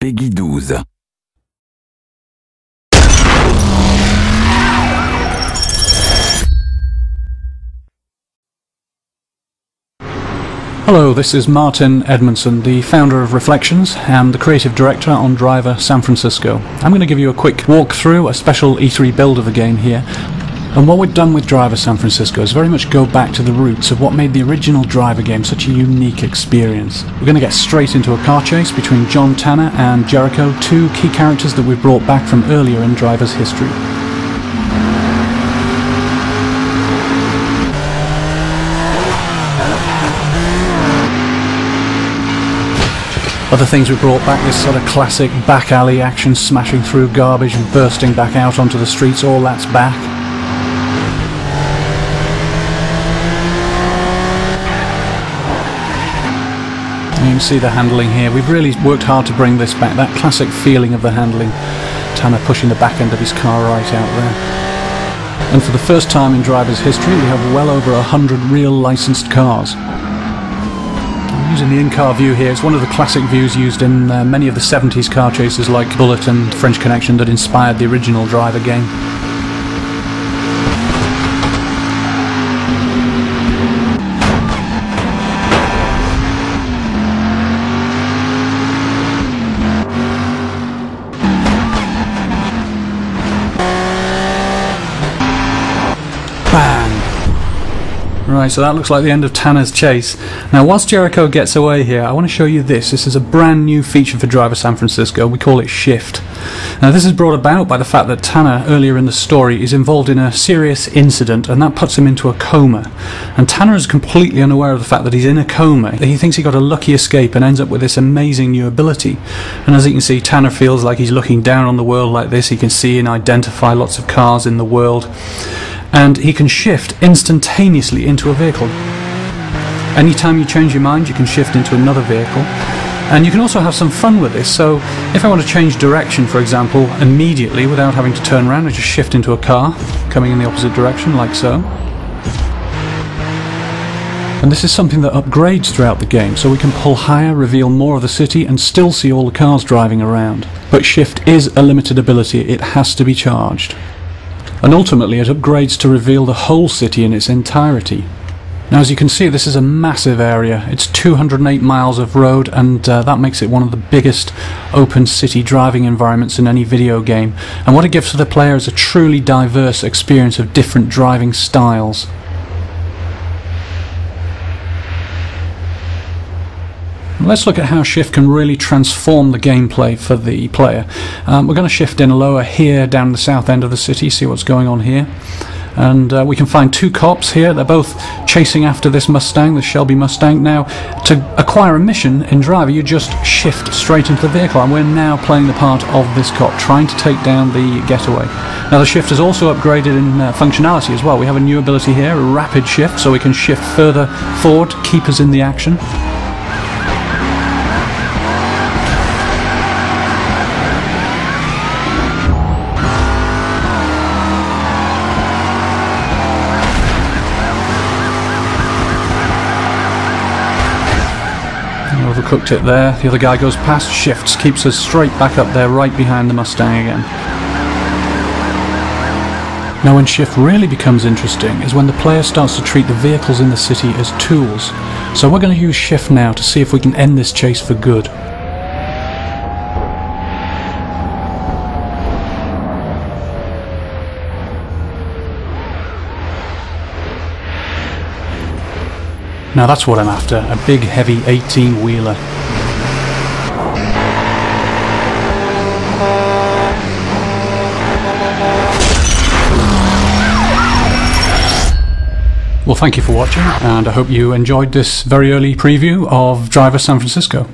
Peggy 12. Hello, this is Martin Edmondson, the founder of Reflections and the creative director on Driver San Francisco. I'm going to give you a quick walkthrough, a special E3 build of the game here. And what we've done with Driver San Francisco is very much go back to the roots of what made the original Driver game such a unique experience. We're going to get straight into a car chase between John Tanner and Jericho, two key characters that we've brought back from earlier in Driver's history. Other things we brought back, this sort of classic back alley action, smashing through garbage and bursting back out onto the streets, all that's back. You can see the handling here. We've really worked hard to bring this back, that classic feeling of the handling. Tanner pushing the back end of his car right out there. And for the first time in Driver's history, we have well over 100 real licensed cars. Using the in-car view here, it's one of the classic views used in many of the 70s car chases like Bullet and French Connection that inspired the original Driver game. Right, so that looks like the end of Tanner's chase. Now, whilst Jericho gets away here, I want to show you this. This is a brand new feature for Driver San Francisco. We call it Shift. Now, this is brought about by the fact that Tanner, earlier in the story, is involved in a serious incident, and that puts him into a coma. And Tanner is completely unaware of the fact that he's in a coma. He thinks he got a lucky escape and ends up with this amazing new ability. And as you can see, Tanner feels like he's looking down on the world like this. He can see and identify lots of cars in the world. And he can shift instantaneously into a vehicle. Anytime you change your mind, you can shift into another vehicle. And you can also have some fun with this. So if I want to change direction, for example, immediately without having to turn around, I just shift into a car coming in the opposite direction, like so. And this is something that upgrades throughout the game, so we can pull higher, reveal more of the city, and still see all the cars driving around. But shift is a limited ability. It has to be charged. And ultimately it upgrades to reveal the whole city in its entirety. Now, as you can see, this is a massive area. It's 208 miles of road, and that makes it one of the biggest open city driving environments in any video game. And what it gives to the player is a truly diverse experience of different driving styles. Let's look at how Shift can really transform the gameplay for the player. We're going to shift in lower here down the south end of the city, see what's going on here. And we can find two cops here. They're both chasing after this Mustang, the Shelby Mustang. Now, to acquire a mission in Driver, you just shift straight into the vehicle, and we're now playing the part of this cop, trying to take down the getaway. Now, the shift is also upgraded in functionality as well. We have a new ability here, a rapid shift, so we can shift further forward to keep us in the action. Overcooked it there. The other guy goes past, shifts, keeps us straight back up there, right behind the Mustang again. Now, when Shift really becomes interesting is when the player starts to treat the vehicles in the city as tools. So we're going to use Shift now to see if we can end this chase for good. Now that's what I'm after, a big heavy 18-wheeler. Well, thank you for watching, and I hope you enjoyed this very early preview of Driver San Francisco.